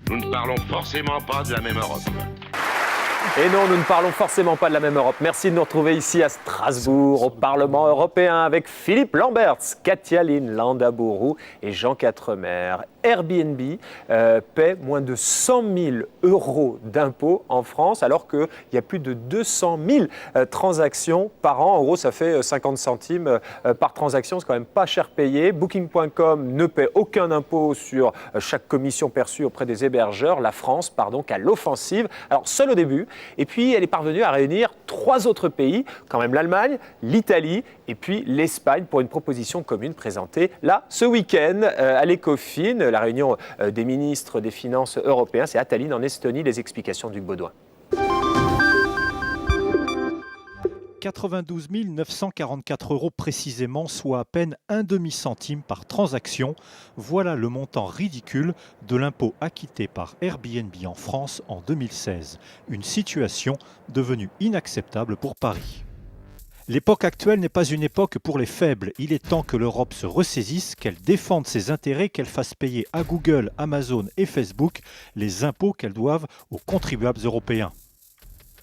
nous ne parlons forcément pas de la même Europe. Et non, nous ne parlons forcément pas de la même Europe. Merci de nous retrouver ici à Strasbourg, au Parlement européen, avec Philippe Lamberts, Katia Landaburu et Jean Quatremer. Airbnb paie moins de 100 000 € d'impôts en France, alors qu'il y a plus de 200 000 transactions par an. En gros, ça fait 50 centimes par transaction. C'est quand même pas cher payé. Booking.com ne paie aucun impôt sur chaque commission perçue auprès des hébergeurs. La France part donc à l'offensive. Alors, seul au début. Et puis, elle est parvenue à réunir 3 autres pays, quand même l'Allemagne, l'Italie et puis l'Espagne, pour une proposition commune présentée là, ce week-end, à l'Ecofin, la réunion des ministres des Finances européens. C'est à Tallinn, en Estonie, les explications d'Hugues Baudouin. 92 944 € précisément, soit à peine un demi-centime par transaction. Voilà le montant ridicule de l'impôt acquitté par Airbnb en France en 2016. Une situation devenue inacceptable pour Paris. L'époque actuelle n'est pas une époque pour les faibles. Il est temps que l'Europe se ressaisisse, qu'elle défende ses intérêts, qu'elle fasse payer à Google, Amazon et Facebook les impôts qu'elles doivent aux contribuables européens.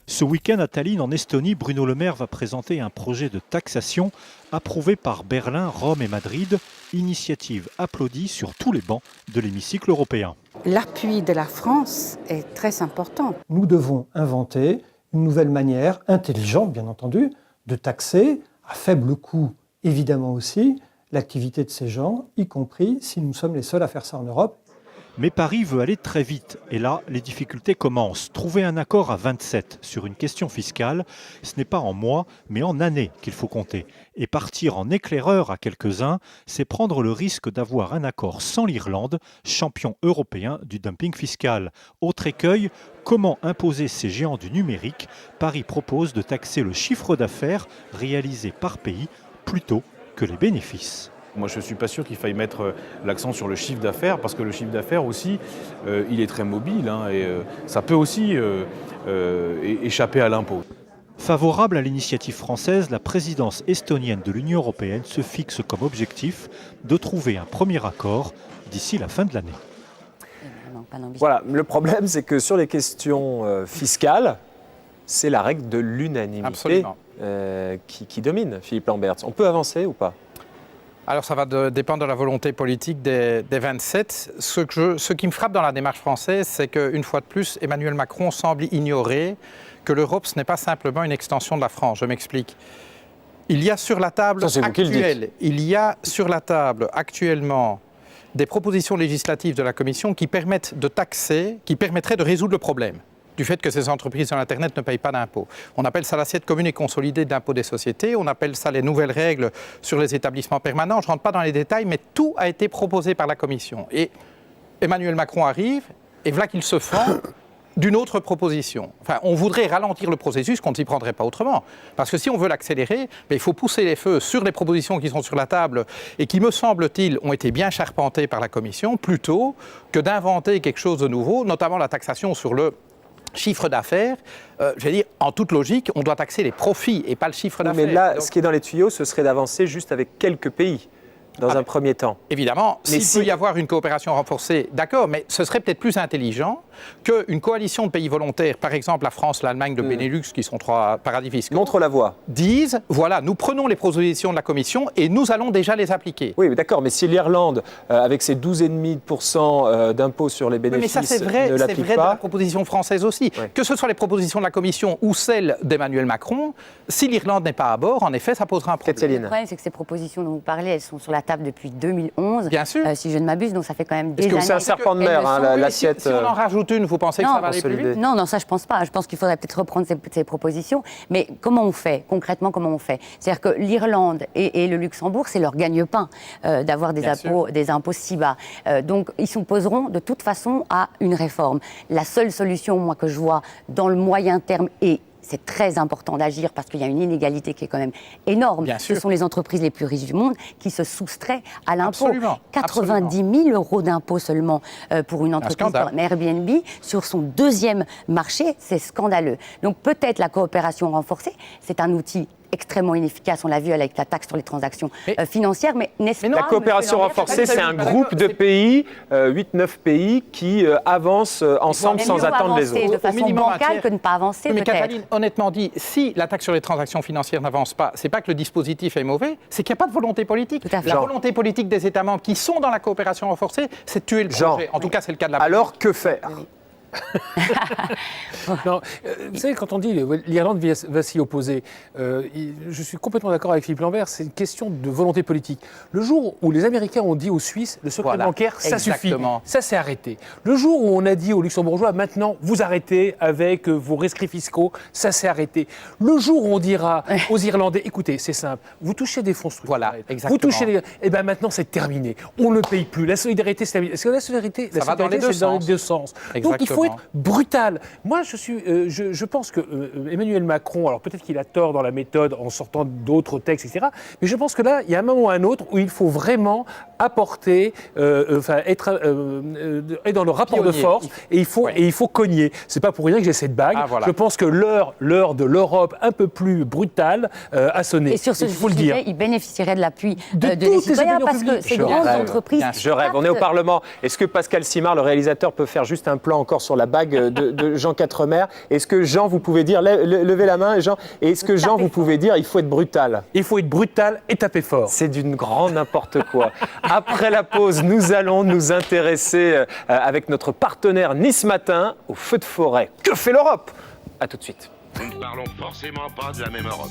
Ce week-end à Tallinn, en Estonie, Bruno Le Maire va présenter un projet de taxation approuvé par Berlin, Rome et Madrid, initiative applaudie sur tous les bancs de l'hémicycle européen. L'appui de la France est très important. Nous devons inventer une nouvelle manière, intelligente bien entendu, de taxer, à faible coût évidemment aussi, l'activité de ces gens, y compris si nous sommes les seuls à faire ça en Europe. Mais Paris veut aller très vite et là, les difficultés commencent. Trouver un accord à 27 sur une question fiscale, ce n'est pas en mois, mais en années qu'il faut compter. Et partir en éclaireur à quelques-uns, c'est prendre le risque d'avoir un accord sans l'Irlande, champion européen du dumping fiscal. Autre écueil, comment imposer ces géants du numérique? Paris propose de taxer le chiffre d'affaires réalisé par pays plutôt que les bénéfices. Moi, je ne suis pas sûr qu'il faille mettre l'accent sur le chiffre d'affaires, parce que le chiffre d'affaires aussi, il est très mobile, et ça peut aussi échapper à l'impôt. Favorable à l'initiative française, la présidence estonienne de l'Union européenne se fixe comme objectif de trouver un premier accord d'ici la fin de l'année. Voilà, le problème, c'est que sur les questions fiscales, c'est la règle de l'unanimité qui domine, Philippe Lamberts. On peut avancer ou pas ? Alors ça va dépendre de la volonté politique des 27. Ce qui me frappe dans la démarche française, c'est qu'une fois de plus, Emmanuel Macron semble ignorer que l'Europe, ce n'est pas simplement une extension de la France. Je m'explique. Il y a sur la table actuellement des propositions législatives de la Commission qui permettent de taxer, qui permettraient de résoudre le problème du fait que ces entreprises sur Internet ne payent pas d'impôts. On appelle ça l'assiette commune et consolidée d'impôt des sociétés, on appelle ça les nouvelles règles sur les établissements permanents. Je ne rentre pas dans les détails, mais tout a été proposé par la Commission. Et Emmanuel Macron arrive, et voilà qu'il se fend d'une autre proposition. Enfin, on voudrait ralentir le processus, qu'on ne s'y prendrait pas autrement. Parce que si on veut l'accélérer, il faut pousser les feux sur les propositions qui sont sur la table et qui, me semble-t-il, ont été bien charpentées par la Commission, plutôt que d'inventer quelque chose de nouveau, notamment la taxation sur le chiffre d'affaires. Je veux dire, en toute logique, on doit taxer les profits et pas le chiffre d'affaires. Mais là, ce qui est dans les tuyaux, ce serait d'avancer juste avec quelques pays. Dans un premier temps. Évidemment, s'il peut y avoir une coopération renforcée, d'accord, mais ce serait peut-être plus intelligent qu'une coalition de pays volontaires, par exemple la France, l'Allemagne, le Benelux, qui sont 3 paradis fiscaux, montre la voie. Disent, voilà, nous prenons les propositions de la Commission et nous allons déjà les appliquer. Oui, d'accord, mais si l'Irlande, avec ses 12,5% d'impôts sur les bénéfices, mais ça, c'est vrai, ne l'applique pas... C'est vrai de la proposition française aussi. Oui. Que ce soit les propositions de la Commission ou celles d'Emmanuel Macron, si l'Irlande n'est pas à bord, en effet, ça posera un problème. Le problème, c'est que ces propositions dont vous parlez, elles sont sur la table depuis 2011. Bien sûr. Si je ne m'abuse, donc ça fait quand même des années. Est-ce que c'est un serpent de mer, l'assiette Si on en rajoute une, vous pensez que ça va aller plus vite ? Non, ça je pense pas. Je pense qu'il faudrait peut-être reprendre ces propositions. Mais comment on fait ? Concrètement, comment on fait ? C'est-à-dire que l'Irlande et le Luxembourg, c'est leur gagne-pain d'avoir des impôts si bas. Donc ils s'opposeront de toute façon à une réforme. La seule solution, moi, que je vois dans le moyen terme et c'est très important d'agir parce qu'il y a une inégalité qui est quand même énorme. Ce sont les entreprises les plus riches du monde qui se soustraient à l'impôt. 90 000 € d'impôt seulement pour une entreprise comme Airbnb sur son deuxième marché, c'est scandaleux. Donc peut-être la coopération renforcée, c'est un outil extrêmement inefficace. On l'a vu avec la taxe sur les transactions financières. Mais n'est-ce La pas, coopération monsieur Lambert, renforcée, c'est un groupe de pays, 8-9 pays, qui avancent ensemble vaut sans mieux attendre les avancer autres. de façon minimum un bancale tiers. que de ne pas avancer, Mais peut-être. Cataline, honnêtement dit, si la taxe sur les transactions financières n'avance pas, c'est pas que le dispositif est mauvais, c'est qu'il n'y a pas de volonté politique. Tout à fait. La Jean. volonté politique des États membres qui sont dans la coopération renforcée, c'est de tuer le Jean. projet. En tout cas, c'est le cas de la Alors, que faire? Non, vous savez, quand on dit l'Irlande va s'y opposer, je suis complètement d'accord avec Philippe Lambert, c'est une question de volonté politique. Le jour où les Américains ont dit aux Suisses, le secret Voilà, bancaire, ça exactement. suffit, ça s'est arrêté. Le jour où on a dit aux Luxembourgeois, maintenant, vous arrêtez avec vos rescrits fiscaux, ça s'est arrêté. Le jour où on dira aux Irlandais, écoutez, c'est simple, vous touchez des fonds structurels, Voilà, vous exactement. touchez les... Eh bien maintenant, c'est terminé. On ne paye plus. La solidarité, c'est terminé. Parce que la solidarité, Ça va dans les deux c'est dans les sens. deux sens. Donc il faut Exactement. être brutal. Moi, je pense que Emmanuel Macron, alors peut-être qu'il a tort dans la méthode en sortant d'autres textes, etc. Mais je pense que là, il y a un moment ou un autre où il faut vraiment apporter, être dans le rapport de Pionnier. force et il faut cogner. C'est pas pour rien que j'ai cette bague. Ah, voilà. Je pense que l'heure de l'Europe un peu plus brutale a sonné. Et sur ce il faut le dire. sujet, il bénéficierait de l'appui De des toutes les citoyens opinions parce que publiques. ces Je grandes rêve. entreprises... Bien Je rêve, on est au captent- Parlement. Est-ce que Pascal Simard, le réalisateur, peut faire juste un plan encore sur la bague de Jean Quatremer? Est-ce que Jean, vous pouvez dire, levez la main, Jean, et est-ce que Jean, vous pouvez dire, il faut être brutal? Il faut être brutal et taper fort. C'est d'une grande n'importe quoi. Après la pause, nous allons nous intéresser avec notre partenaire Nice Matin au feu de forêt. Que fait l'Europe? À tout de suite. Nous ne parlons forcément pas de la même Europe.